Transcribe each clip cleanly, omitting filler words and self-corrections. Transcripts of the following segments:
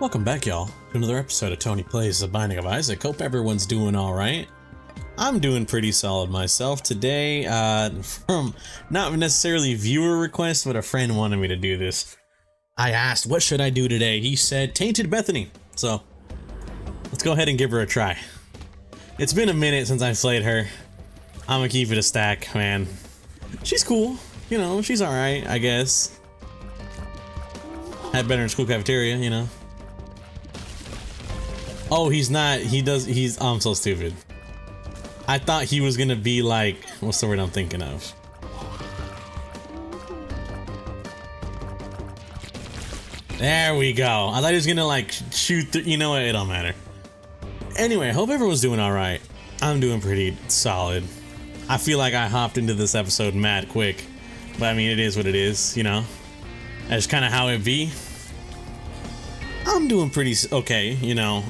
Welcome back, y'all, to another episode of Tony Plays The Binding of Isaac. Hope everyone's doing alright. I'm doing pretty solid myself. Today, from not necessarily viewer request, but a friend wanted me to do this. I asked, what should I do today? He said, Tainted Bethany. So, let's go ahead and give her a try. It's been a minute since I played her. I'm gonna keep it a stack, man. She's cool. You know, she's alright, I guess. Had better in school cafeteria, you know. Oh, he's not. He's. I'm so stupid. I thought he was gonna be like. What's the word I'm thinking of? There we go. I thought he was gonna like shoot through. You know what? It don't matter. Anyway, hope everyone's doing alright. I'm doing pretty solid. I feel like I hopped into this episode mad quick. But I mean, it is what it is, you know? That's kind of how it be. I'm doing pretty okay, you know?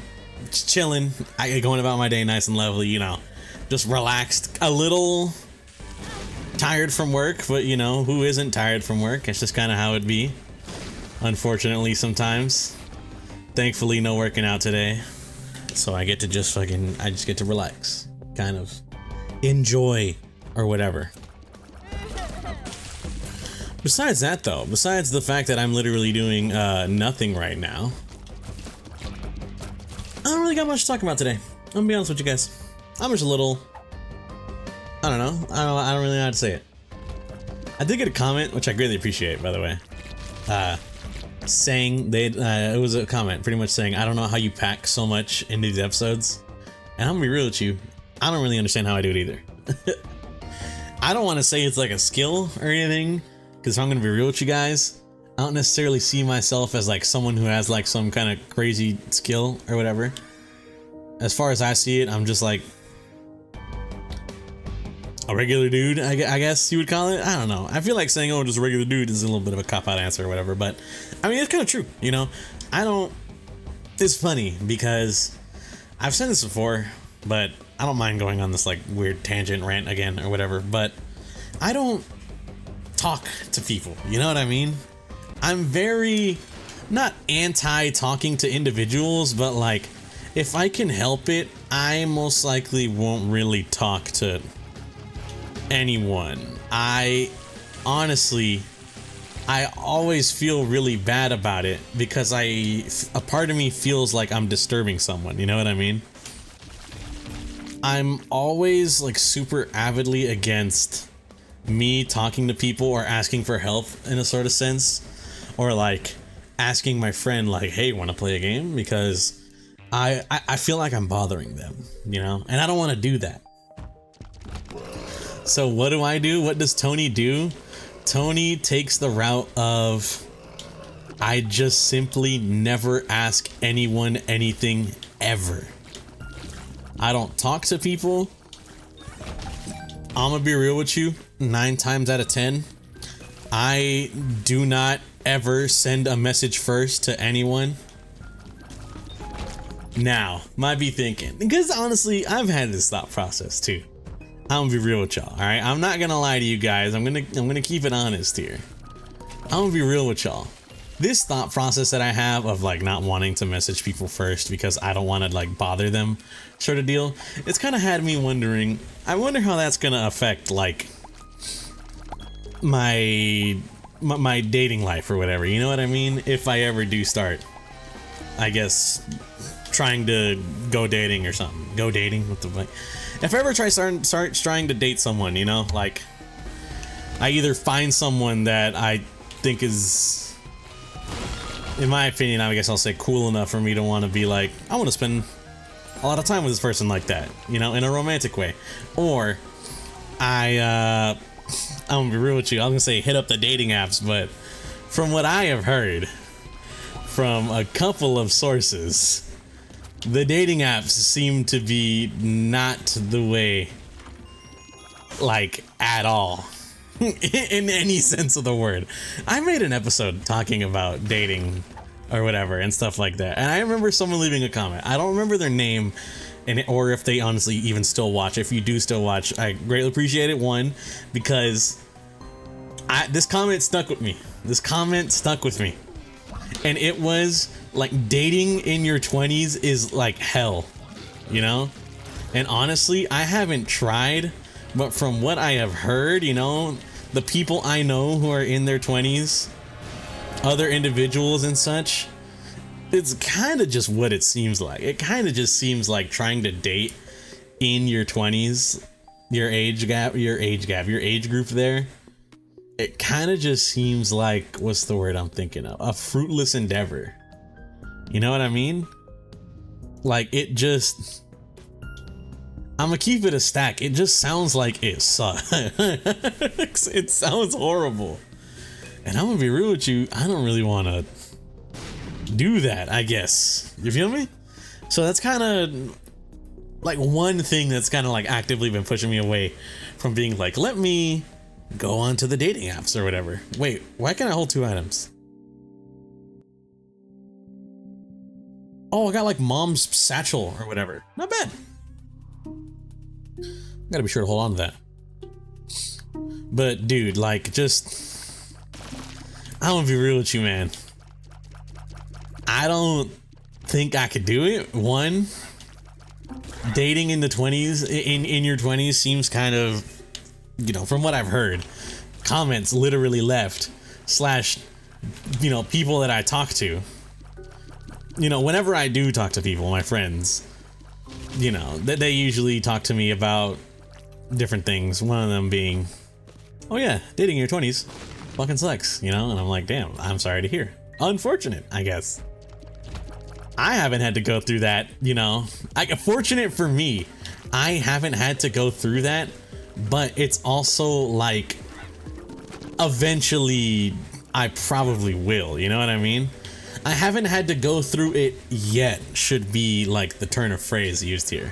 Just chilling, going about my day nice and lovely, you know, just relaxed, a little tired from work, but you know, who isn't tired from work? It's just kind of how it be, unfortunately, sometimes. Thankfully, no working out today, so I get to just I just get to relax, kind of enjoy, or whatever. Besides that though, besides the fact that I'm literally doing nothing right now, I don't really got much to talk about today. I'm gonna be honest with you guys. I'm just a little, I don't know. I don't really know how to say it. I did get a comment, which I greatly appreciate, by the way. Saying it was a comment pretty much saying, I don't know how you pack so much into these episodes. And I'm gonna be real with you. I don't really understand how I do it either. I don't want to say it's like a skill or anything, because if I'm gonna be real with you guys, I don't necessarily see myself as like someone who has like some kind of crazy skill or whatever. As far as I see it, I'm just like a regular dude, I guess you would call it. I don't know. I feel like saying, oh, just a regular dude is a little bit of a cop-out answer or whatever, but I mean, it's kind of true, you know? It's funny because I've said this before, but I don't mind going on this like weird tangent rant again or whatever, but I don't talk to people, you know what I mean? I'm very, not anti-talking to individuals, but like, if I can help it, I most likely won't really talk to anyone. I always feel really bad about it because a part of me feels like I'm disturbing someone, you know what I mean? I'm always like super avidly against me talking to people or asking for help in a sort of sense. Or like asking my friend like, hey, want to play a game? Because I feel like I'm bothering them, you know? And I don't want to do that. So what do I do? What does Tony do? Tony takes the route of I just simply never ask anyone anything ever. I don't talk to people. I'm gonna be real with you, 9 times out of 10, I do not ever send a message first to anyone. Now, might be thinking, because honestly, I've had this thought process too. I'm gonna be real with y'all, alright? I'm not gonna lie to you guys. I'm gonna keep it honest here. I'm gonna be real with y'all. This thought process that I have of like not wanting to message people first because I don't want to like bother them sort of deal, it's kind of had me wondering, I wonder how that's gonna affect like my dating life or whatever, you know what I mean? If I ever do start, I guess, trying to go dating or something. Go dating? What the fuck? If I ever start trying to date someone, you know, like, I either find someone that I think is, in my opinion, I guess I'll say cool enough for me to want to be like, I want to spend a lot of time with this person like that, you know, in a romantic way. Or, I'm gonna be real with you, I was gonna say hit up the dating apps, but from what I have heard from a couple of sources, the dating apps seem to be not the way, like, at all. In any sense of the word. I made an episode talking about dating or whatever and stuff like that, and I remember someone leaving a comment. I don't remember their name, or if they honestly even still watch. If you do still watch, I greatly appreciate it. One, because this comment stuck with me. This comment stuck with me. And it was like dating in your 20s is like hell, you know? And honestly, I haven't tried, but from what I have heard, you know, the people I know who are in their 20s, other individuals and such, it's kind of just what it seems like. It kind of just seems like trying to date in your 20s, your age group there. It kind of just seems like, what's the word I'm thinking of? A fruitless endeavor. You know what I mean? Like, it just, I'm gonna keep it a stack. It just sounds like it sucks. It sounds horrible. And I'm gonna be real with you, I don't really want to do that, I guess. You feel me? So that's kind of like one thing that's kind of like actively been pushing me away from being like, let me go on to the dating apps or whatever. Wait, why can't I hold 2 items? Oh, I got like mom's satchel or whatever. Not bad. Gotta be sure to hold on to that. But dude, like, just, I want to be real with you, man. I don't think I could do it. One, dating in the 20s, in your 20s seems kind of, you know, from what I've heard, comments literally left slash, you know, people that I talk to, you know, whenever I do talk to people, my friends, you know, they usually talk to me about different things. One of them being, oh yeah, dating in your 20s fucking sucks, you know? And I'm like, damn, I'm sorry to hear. Unfortunate, I guess. I haven't had to go through that, you know. Fortunate for me, I haven't had to go through that, but it's also like, eventually I probably will, you know what I mean? I haven't had to go through it yet, should be like the turn of phrase used here.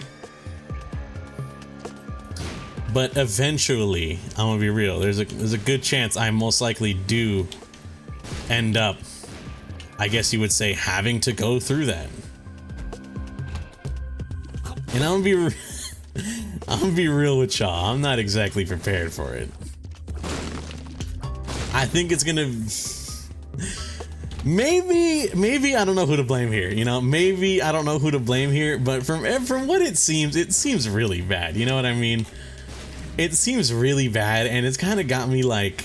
But eventually, I'm gonna be real, there's a good chance I most likely do end up, I guess you would say, having to go through that. And I'm gonna be real with y'all, I'm not exactly prepared for it. I think it's gonna, maybe I don't know who to blame here, you know, maybe I don't know who to blame here, but from what it seems really bad, you know what I mean? It seems really bad, and it's kind of got me like,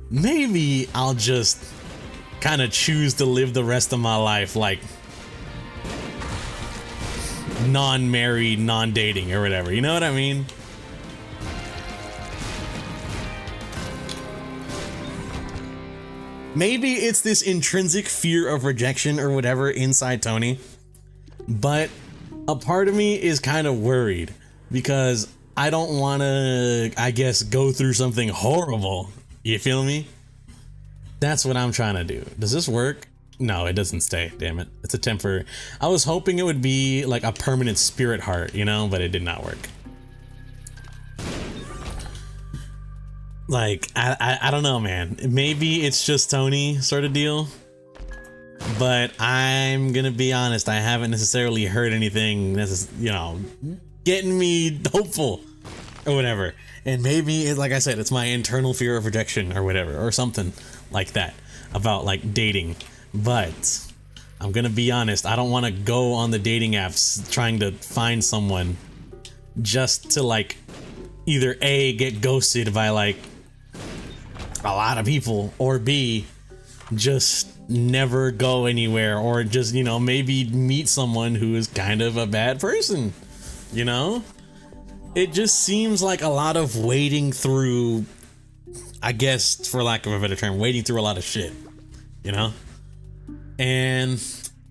maybe I'll just kind of choose to live the rest of my life like non-married, non-dating or whatever, you know what I mean? Maybe it's this intrinsic fear of rejection or whatever inside Tony, but a part of me is kind of worried because I don't want to, I guess, go through something horrible. You feel me? That's what I'm trying to do. Does this work? No, it doesn't stay. Damn it. It's a temporary. I was hoping it would be like a permanent spirit heart, you know, but it did not work. Like, I don't know, man. Maybe it's just Tony sort of deal. But I'm gonna be honest, I haven't necessarily heard anything, you know, getting me hopeful or whatever. And maybe, like I said, it's my internal fear of rejection or whatever, or something like that about like dating. But I'm gonna be honest, I don't want to go on the dating apps trying to find someone just to like either A, get ghosted by like a lot of people, or B, just never go anywhere, or just, you know, maybe meet someone who is kind of a bad person, you know? It just seems like a lot of wading through, I guess, for lack of a better term, wading through a lot of shit, you know? And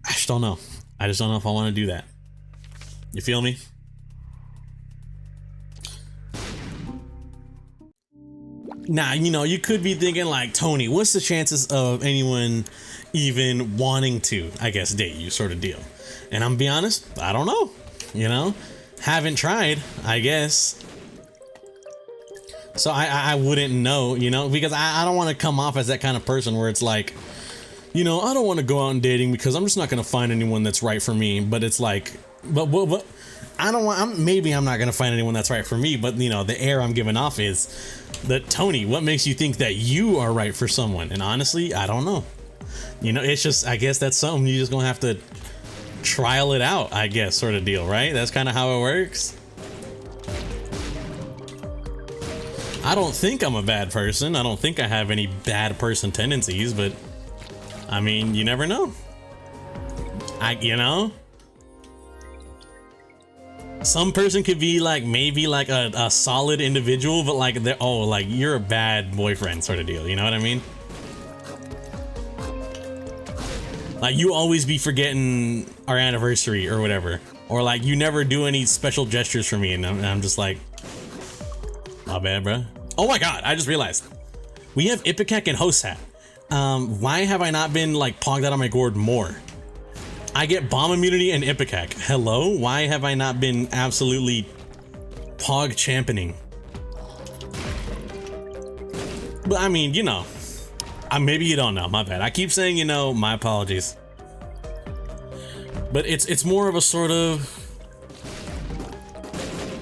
I just don't know. I just don't know if I want to do that. You feel me? Now, you know, you could be thinking like, Tony, what's the chances of anyone even wanting to, I guess, date you, sort of deal? And I'm gonna be honest, I don't know, you know? Haven't tried, I guess. So I wouldn't know, you know, because I don't want to come off as that kind of person where it's like, you know, I don't want to go out and dating because I'm just not going to find anyone that's right for me. But it's like, but I don't want, maybe I'm not going to find anyone that's right for me. But, you know, the air I'm giving off is that, Tony, what makes you think that you are right for someone? And honestly, I don't know. You know, it's just, I guess that's something you just gonna have to trial it out, I guess, sort of deal, right? That's kind of how it works. I don't think I'm a bad person. I don't think I have any bad person tendencies, but I mean, you never know. You know, some person could be like, maybe like a solid individual, but like they're, oh, like you're a bad boyfriend sort of deal. You know what I mean? Like you always be forgetting our anniversary or whatever, or like you never do any special gestures for me, and I'm just like, my bad, bro. Oh my god, I just realized we have Ipecac and Hosat. Why have I not been like pogged out on my gourd more? I get bomb immunity and Ipecac. Hello? Why have I not been absolutely pog championing? But I mean, you know, maybe you don't know, my bad. I keep saying, you know, my apologies. But it's more of a sort of,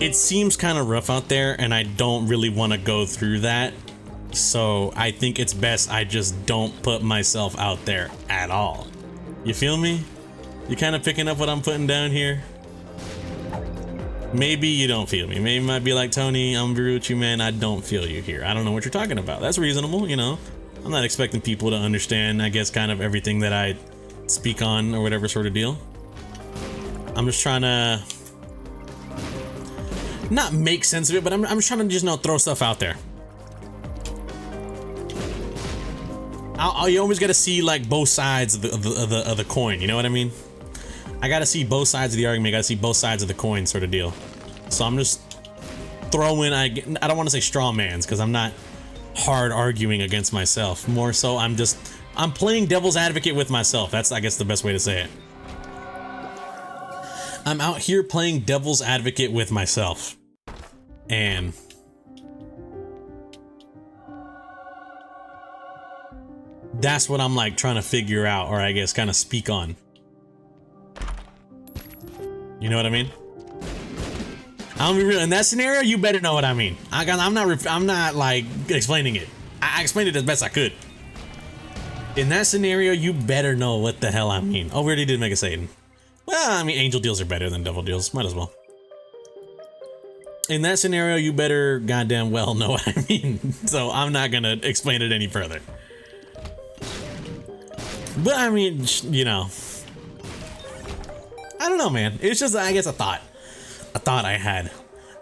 it seems kind of rough out there and I don't really want to go through that. So I think it's best I just don't put myself out there at all. You feel me? You kind of picking up what I'm putting down here? Maybe you don't feel me. Maybe you might be like, Tony, I'm be real with you, man. I don't feel you here. I don't know what you're talking about. That's reasonable, you know. I'm not expecting people to understand, I guess, kind of everything that I speak on or whatever sort of deal. I'm just trying to not make sense of it, but I'm just trying to just, you know, throw stuff out there. You always got to see like both sides of the coin. You know what I mean? I got to see both sides of the argument. I got to see both sides of the coin, sort of deal. So I'm just throwing. I don't want to say straw mans because I'm not hard arguing against myself. More so, I'm playing devil's advocate with myself. That's, I guess, the best way to say it. I'm out here playing devil's advocate with myself, and that's what I'm like trying to figure out, or I guess kind of speak on. You know what I mean? I'm be real. In that scenario, you better know what I mean. I'm not like explaining it. I explained it as best I could. In that scenario, you better know what the hell I mean. Oh, we already did Mega Satan. Well, I mean, angel deals are better than devil deals. Might as well. In that scenario, you better goddamn well know what I mean. So I'm not gonna explain it any further. But I mean, you know, I don't know, man. It's just, I guess, a thought I had,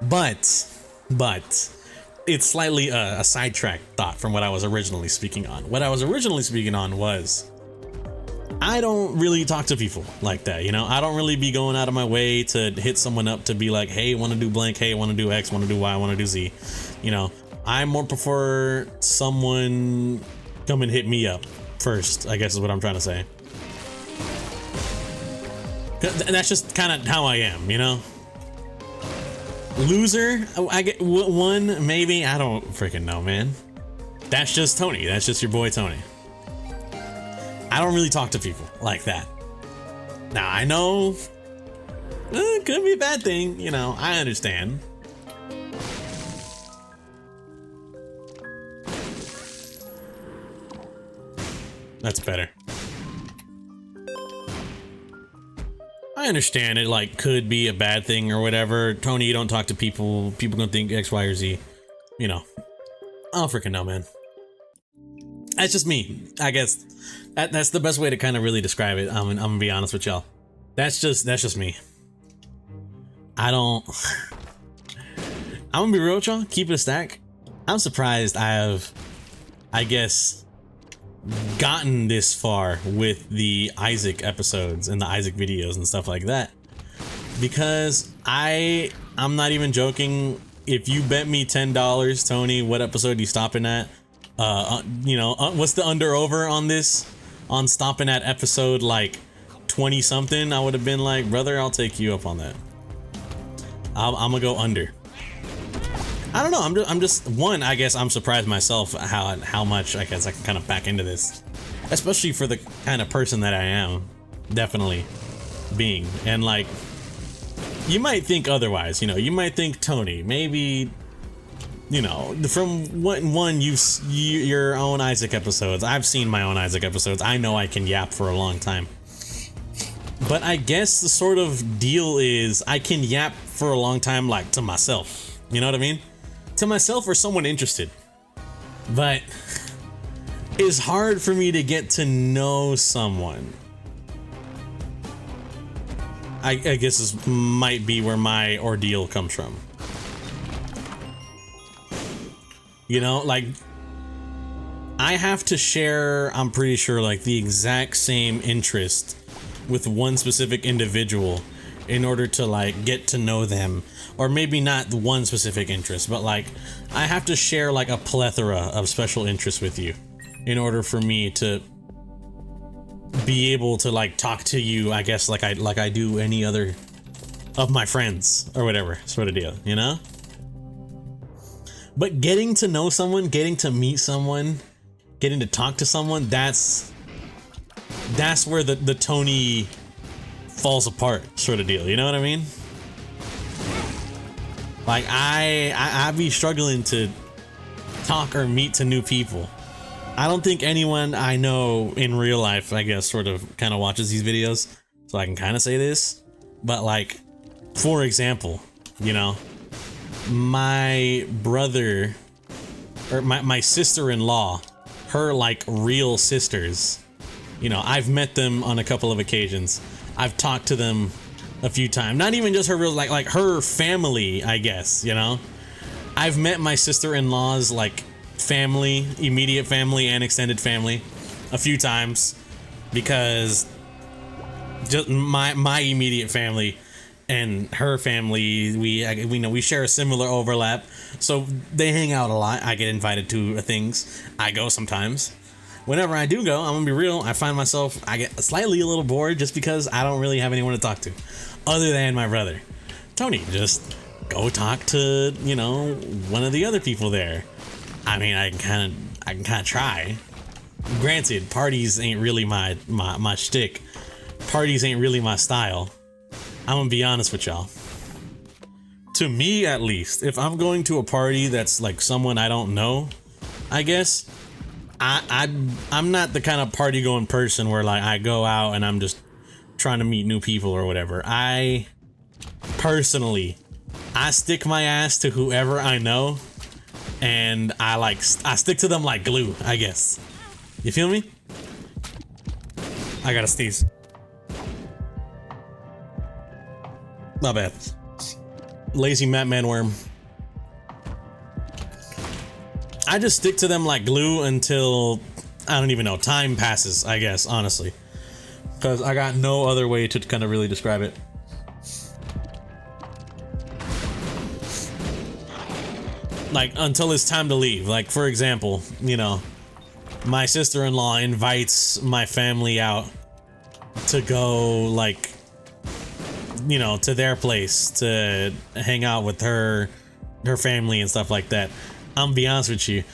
but it's slightly a sidetracked thought from what I was originally speaking on. What I was originally speaking on was, I don't really talk to people like that, you know. I don't really be going out of my way to hit someone up to be like, hey, want to do blank, hey, want to do X, want to do Y, want to do Z. You know, I more prefer someone come and hit me up first, I guess is what I'm trying to say. And that's just kind of how I am, you know. Loser, I get one, maybe. I don't freaking know, man. That's just Tony. That's just your boy Tony. I don't really talk to people like that. Now I know it could be a bad thing, you know. I understand. That's better. I understand it, like, could be a bad thing or whatever. Tony, you don't talk to people. People gonna think X, Y, or Z. You know. I don't freaking know, man. That's just me. I guess that's the best way to kind of really describe it. I'm gonna be honest with y'all. That's just me. I don't. I'm gonna be real with y'all. Keep it a stack. I'm surprised I have, I guess, gotten this far with the Isaac episodes and the Isaac videos and stuff like that, because I'm not even joking. If you bet me $10, Tony, what episode you stopping at, you know, what's the under over on this, on stopping at episode like 20 something, I would have been like, brother, I'll take you up on that. I'm gonna go under. I don't know. I'm just one. I guess I'm surprised myself how much I guess I can kind of back into this, especially for the kind of person that I am, definitely being. And like, you might think otherwise. You know, you might think Tony, maybe you know, from your own Isaac episodes, I've seen my own Isaac episodes. I know I can yap for a long time. But I guess the sort of deal is I can yap for a long time, like to myself. You know what I mean? To myself or someone interested. But it's hard for me to get to know someone. I guess this might be where my ordeal comes from. You know, like, I have to share, I'm pretty sure, like the exact same interest with one specific individual in order to like get to know them. Or maybe not one specific interest, but like I have to share like a plethora of special interests with you in order for me to be able to like talk to you, I guess, like I do any other of my friends or whatever sort of deal, you know? But getting to know someone, getting to meet someone, getting to talk to someone, that's where the Tony falls apart sort of deal, you know what I mean? Like I be struggling to talk or meet to new people. I don't think anyone I know in real life, I guess, sort of kind of watches these videos, so I can kind of say this. But like, for example, you know, my brother or my sister-in-law, her like real sisters, you know, I've met them on a couple of occasions. I've talked to them a few times. Not even just her real, like her family, I guess, you know. I've met my sister-in-law's like family, immediate family and extended family a few times, because just my immediate family and her family, we know we share a similar overlap, so they hang out a lot. I get invited to things. I go sometimes. Whenever I do go, I'm gonna be real, I find myself, I get slightly a little bored just because I don't really have anyone to talk to other than my brother. Tony, just go talk to, you know, one of the other people there. I mean, I can kind of try. Granted, parties ain't really my shtick. Parties ain't really my style. I'm gonna be honest with y'all. To me, at least, if I'm going to a party that's like someone I don't know, I guess, I'm not the kind of party going person where like I go out and I'm just trying to meet new people or whatever. I stick my ass to whoever I know, and I stick to them like glue, I guess. You feel me? I gotta sneeze. Not bad. Lazy Matman worm. I just stick to them like glue until, I don't even know, time passes, I guess, honestly. Because I got no other way to kind of really describe it. Like, until it's time to leave. Like, for example, you know, my sister-in-law invites my family out to go, like, you know, to their place to hang out with her family and stuff like that. I'm gonna be honest with you,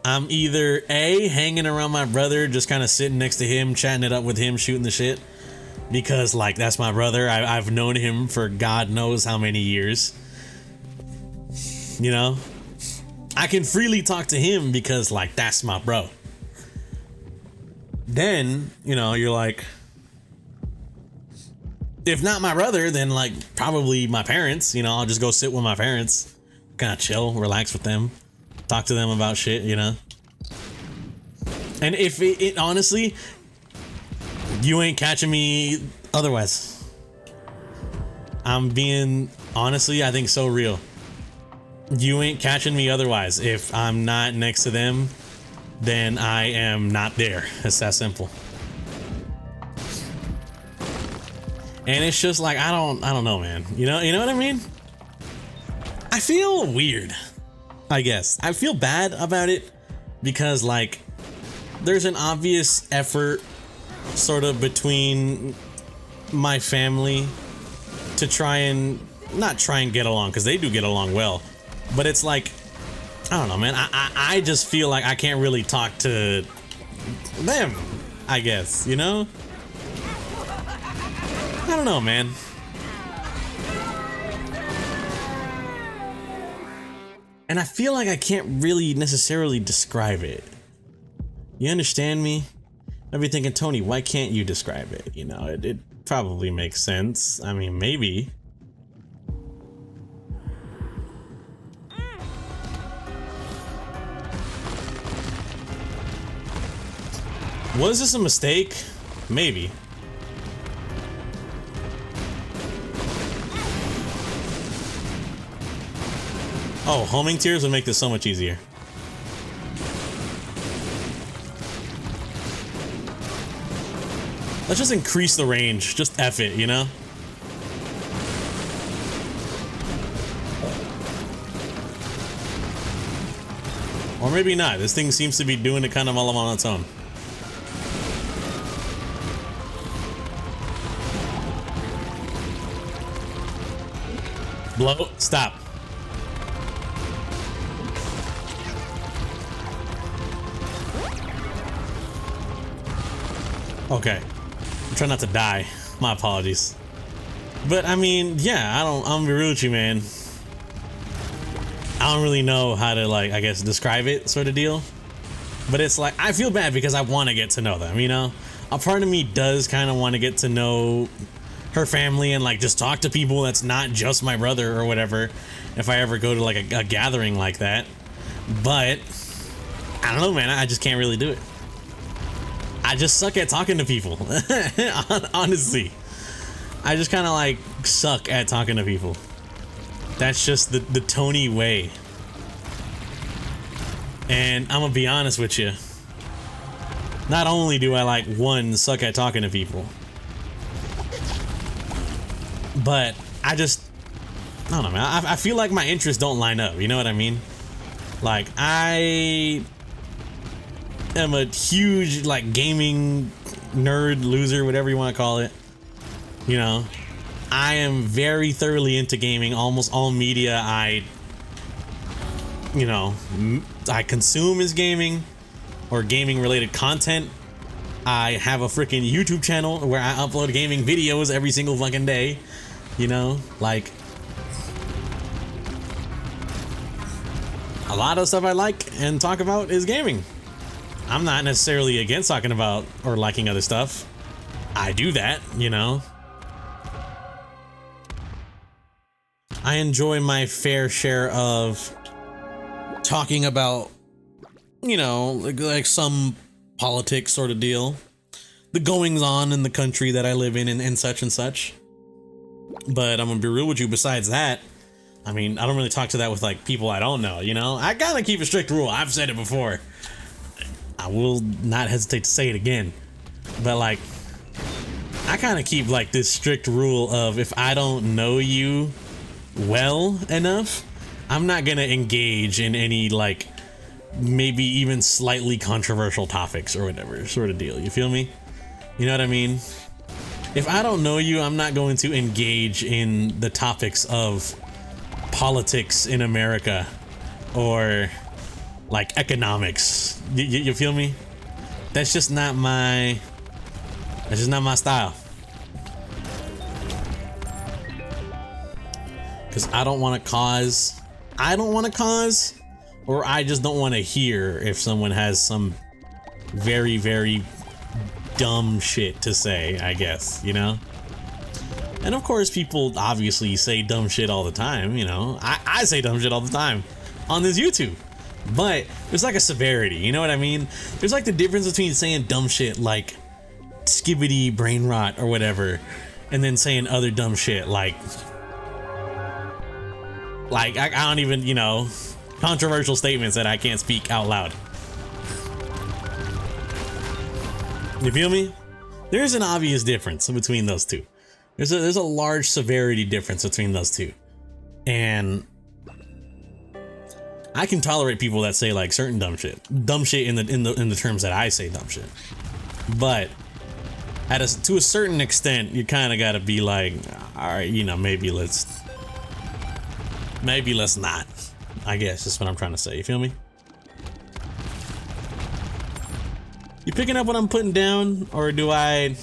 I'm either A, hanging around my brother, just kind of sitting next to him, chatting it up with him, shooting the shit, because like that's my brother. I've known him for God knows how many years, you know. I can freely talk to him because like that's my bro. Then, you know, you're like, if not my brother, then like probably my parents. You know, I'll just go sit with my parents, kind of chill, relax with them, talk to them about shit, you know. And if it honestly, you ain't catching me otherwise. I'm being, honestly, I think so real. You ain't catching me otherwise. If I'm not next to them, then I am not there. It's that simple. And it's just like, I don't know, man. You know what I mean? I feel weird, I guess. I feel bad about it because like there's an obvious effort sort of between my family to try and not try and get along, because they do get along well, but it's like, I don't know, man. I just feel like I can't really talk to them, I guess, you know? I don't know, man. And I feel like I can't really necessarily describe it. You understand me? I'd be thinking, Tony, why can't you describe it? You know, it probably makes sense. I mean, maybe. Was this a mistake? Maybe. Oh, homing tears would make this so much easier. Let's just increase the range. Just F it, you know? Or maybe not. This thing seems to be doing it kind of all on its own. Blow. Stop. Okay. I'm trying not to die. My apologies. But I mean, yeah, I'm gonna be real with you, man. I don't really know how to, like, I guess, describe it, sort of deal. But it's like, I feel bad because I want to get to know them, you know? A part of me does kind of want to get to know her family and, like, just talk to people that's not just my brother or whatever, if I ever go to, like, a gathering like that. But I don't know, man. I just can't really do it. I just suck at talking to people. Honestly, I just kind of like suck at talking to people. That's just the Tony way. And I'm gonna be honest with you. Not only do I, like, one, suck at talking to people, but I don't know, man. I feel like my interests don't line up. You know what I mean? Like, I am a huge, like, gaming nerd, loser, whatever you want to call it. You know, I am very thoroughly into gaming. Almost all media I consume is gaming or gaming related content. I have a freaking YouTube channel where I upload gaming videos every single fucking day. You know, like, a lot of stuff I like and talk about is gaming. I'm not necessarily against talking about or liking other stuff. I do that, you know. I enjoy my fair share of talking about, you know, like some politics sort of deal. The goings on in the country that I live in and such and such. But I'm gonna be real with you, besides that, I mean, I don't really talk to that with, like, people I don't know, you know? I gotta keep a strict rule. I've said it before. I will not hesitate to say it again. But, like, I kind of keep, like, this strict rule of, if I don't know you well enough, I'm not gonna engage in any, like, maybe even slightly controversial topics or whatever sort of deal. You feel me? You know what I mean? If I don't know you, I'm not going to engage in the topics of politics in America or, like, economics. You feel me? That's just not my style. Because I don't want to cause, or I just don't want to hear if someone has some very, very dumb shit to say, I guess, you know? And of course, people obviously say dumb shit all the time, you know? I say dumb shit all the time on this YouTube. But there's, like, a severity, you know what I mean? There's, like, the difference between saying dumb shit like skibbity brain rot or whatever, and then saying other dumb shit like I don't even, you know, controversial statements that I can't speak out loud. You feel me? There's an obvious difference between those two. There's a large severity difference between those two. And I can tolerate people that say, like, certain dumb shit in the terms that I say dumb shit. But to a certain extent, you kind of got to be like, all right, you know, maybe let's not. I guess that's what I'm trying to say. You feel me? You picking up what I'm putting down, or do I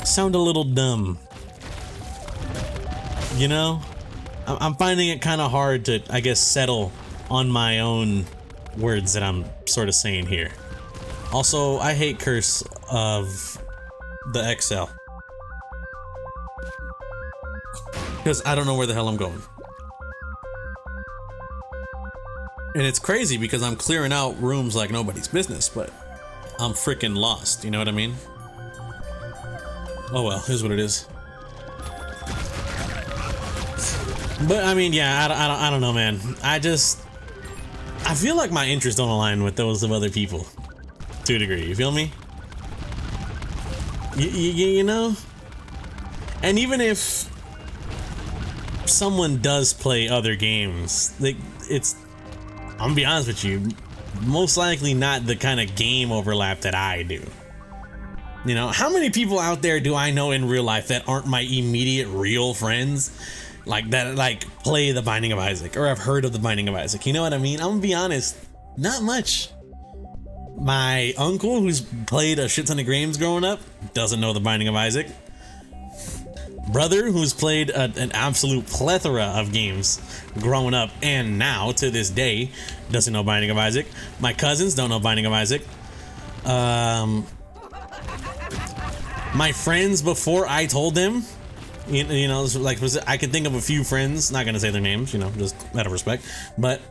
sound a little dumb? You know? I'm finding it kind of hard to, I guess, settle on my own words that I'm sort of saying here. Also, I hate Curse of the XL. Because I don't know where the hell I'm going. And it's crazy because I'm clearing out rooms like nobody's business, but I'm freaking lost, you know what I mean? Oh well, here's what it is. But I mean, yeah, I don't know, man. I feel like my interests don't align with those of other people, to a degree. You feel me? You know? And even if someone does play other games, like, I'm gonna be honest with you, most likely not the kind of game overlap that I do. You know, how many people out there do I know in real life that aren't my immediate real friends? Like that, like play The Binding of Isaac, or I've heard of The Binding of Isaac. You know what I mean? I'm gonna be honest, not much. My uncle, who's played a shit ton of games growing up, doesn't know The Binding of Isaac. Brother, who's played an absolute plethora of games growing up and now to this day, doesn't know Binding of Isaac. My cousins don't know Binding of Isaac. My friends, before I told them, you know, like, I can think of a few friends, not gonna say their names, you know, just out of respect, but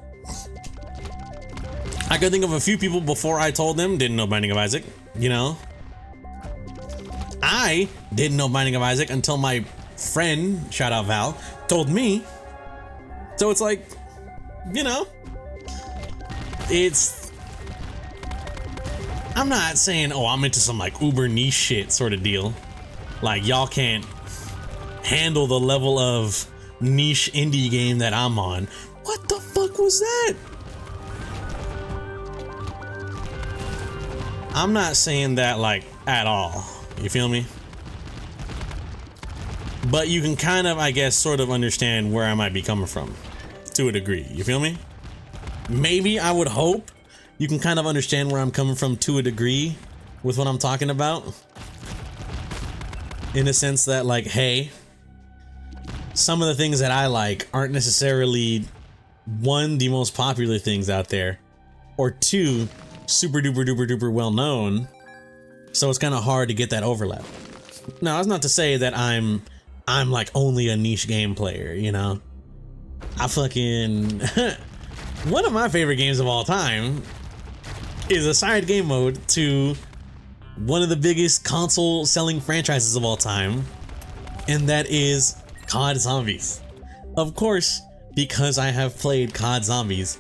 I could think of a few people before I told them didn't know Binding of Isaac, you know. I didn't know Binding of Isaac until my friend, shout out Val, told me. So it's like, you know, I'm not saying, oh, I'm into some like uber niche shit sort of deal. Like, y'all can't handle the level of niche indie game that I'm on. What the fuck was that? I'm not saying that like at all. You feel me? But you can kind of, I guess, sort of understand where I might be coming from to a degree. You feel me? Maybe, I would hope you can kind of understand where I'm coming from to a degree with what I'm talking about. In the sense that, like, hey, some of the things that I like aren't necessarily, one, the most popular things out there, or two, super duper duper duper well known. So it's kind of hard to get that overlap. Now, that's not to say that I'm like only a niche game player, you know? I fucking one of my favorite games of all time is a side game mode to one of the biggest console selling franchises of all time, and that is COD Zombies. Of course, because I have played COD Zombies,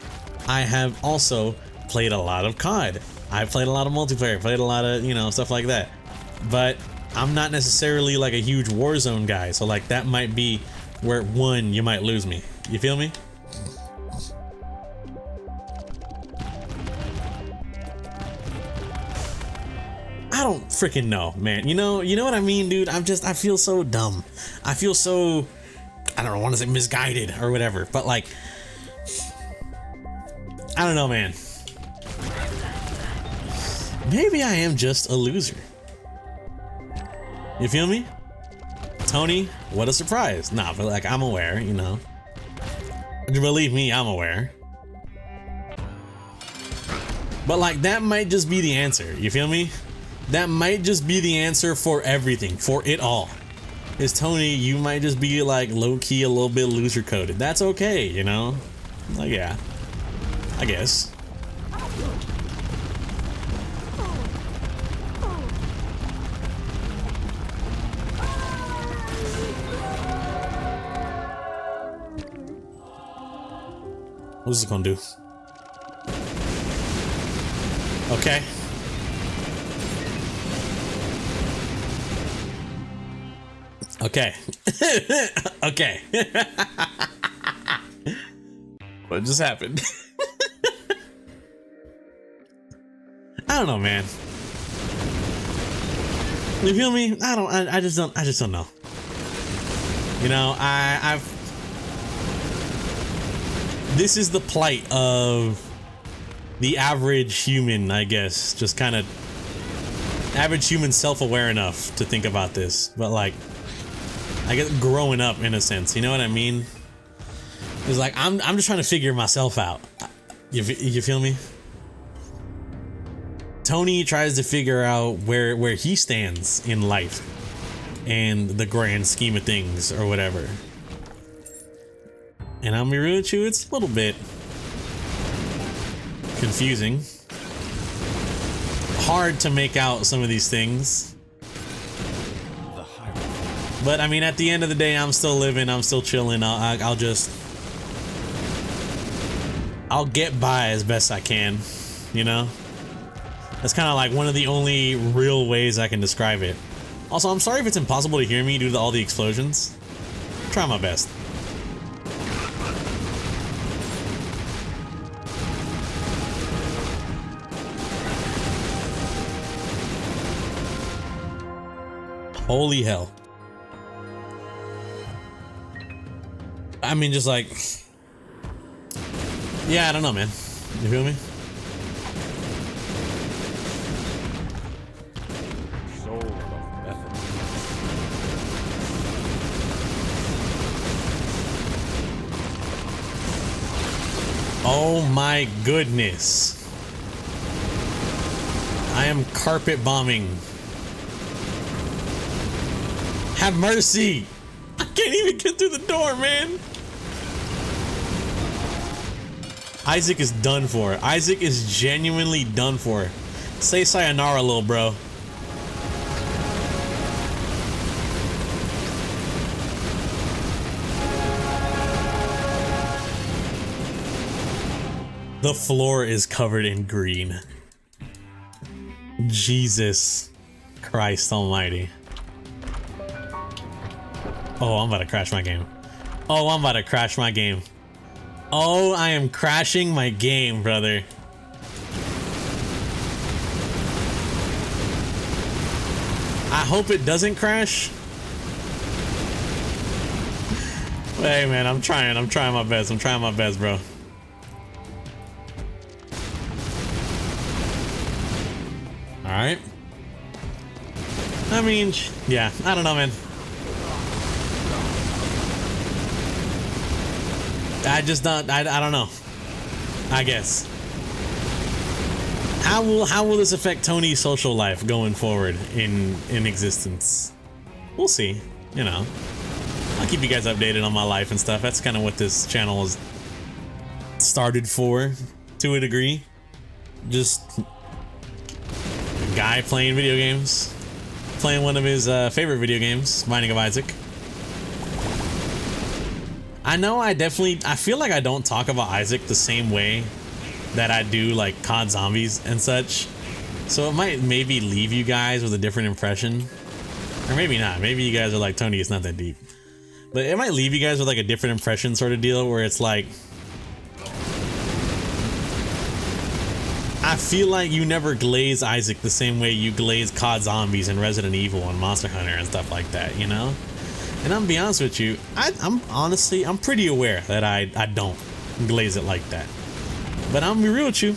I have also played a lot of COD. I've played a lot of multiplayer, played a lot of, you know, stuff like that. But I'm not necessarily like a huge Warzone guy, so like that might be where, one, you might lose me. You feel me? I don't freaking know, man. You know what I mean, dude? I feel so dumb. I feel so, I don't know, want to say misguided or whatever, but like, I don't know, man. Maybe I am just a loser. You feel me? Tony, what a surprise. Nah, but like, I'm aware, you know. Believe me, I'm aware. But like, that might just be the answer. You feel me? That might just be the answer for everything, for it all. Is Tony, you might just be like low-key a little bit loser coded. That's okay, you know? Like, yeah, I guess. What's this gonna do? Okay. Okay. Okay. What just happened? I don't know, man. You feel me? I just don't know. You know, this is the plight of the average human, I guess. Just kind of average human, self-aware enough to think about this, but like, I guess growing up in a sense, you know what I mean? It's like I'm just trying to figure myself out. You feel me? Tony tries to figure out where he stands in life and the grand scheme of things or whatever. And I'm be real with you, it's a little bit confusing. Hard to make out some of these things. But I mean, at the end of the day, I'm still living, I'm still chilling. I'll get by as best I can, you know? That's kind of like one of the only real ways I can describe it. Also, I'm sorry if it's impossible to hear me due to all the explosions. Try my best. Holy hell. I mean, just like, yeah, I don't know, man. You feel me? Soul of method. Oh my goodness. I am carpet bombing. Have mercy. I can't even get through the door, man. Isaac is done for. Isaac is genuinely done for. Say sayonara, little bro. The floor is covered in green. Jesus Christ almighty. Oh, I'm about to crash my game. Oh, I'm about to crash my game. Oh, I am crashing my game, brother. I hope it doesn't crash. Hey, man, I'm trying my best. I'm trying my best, bro. All right. I mean, yeah, I don't know, man. I don't know. I guess. How will this affect Tony's social life going forward in existence? We'll see, you know. I'll keep you guys updated on my life and stuff. That's kind of what this channel is started for, to a degree. Just a guy playing video games. Playing one of his favorite video games, Binding of Isaac. I know I feel like I don't talk about Isaac the same way that I do like COD Zombies and such. So it might maybe leave you guys with a different impression. Or maybe not. Maybe you guys are like, Tony, it's not that deep. But it might leave you guys with like a different impression sort of deal where it's like, I feel like you never glaze Isaac the same way you glaze COD Zombies and Resident Evil and Monster Hunter and stuff like that, you know? And I'm gonna be honest with you, I'm honestly pretty aware that I don't glaze it like that. But I'm gonna be real with you.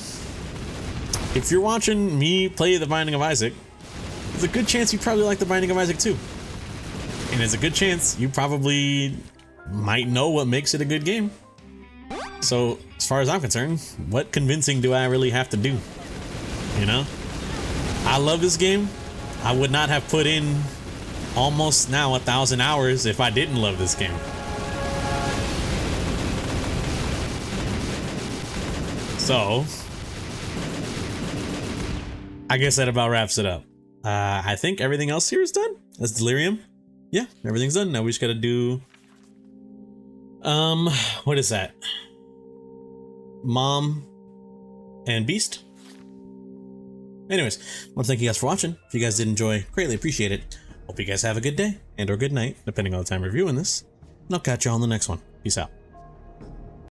If you're watching me play The Binding of Isaac, there's a good chance you probably like The Binding of Isaac too. And there's a good chance you probably might know what makes it a good game. So, as far as I'm concerned, what convincing do I really have to do? You know? I love this game. I would not have put in almost now 1,000 hours if I didn't love this game. So, I guess that about wraps it up. I think everything else here is done. That's Delirium. Yeah, everything's done. Now we just gotta do... what is that? Mom and Beast? Anyways, I want to thank you guys for watching. If you guys did enjoy, greatly appreciate it. Hope you guys have a good day and or good night, depending on the time you're viewing this. And I'll catch you on the next one. Peace out.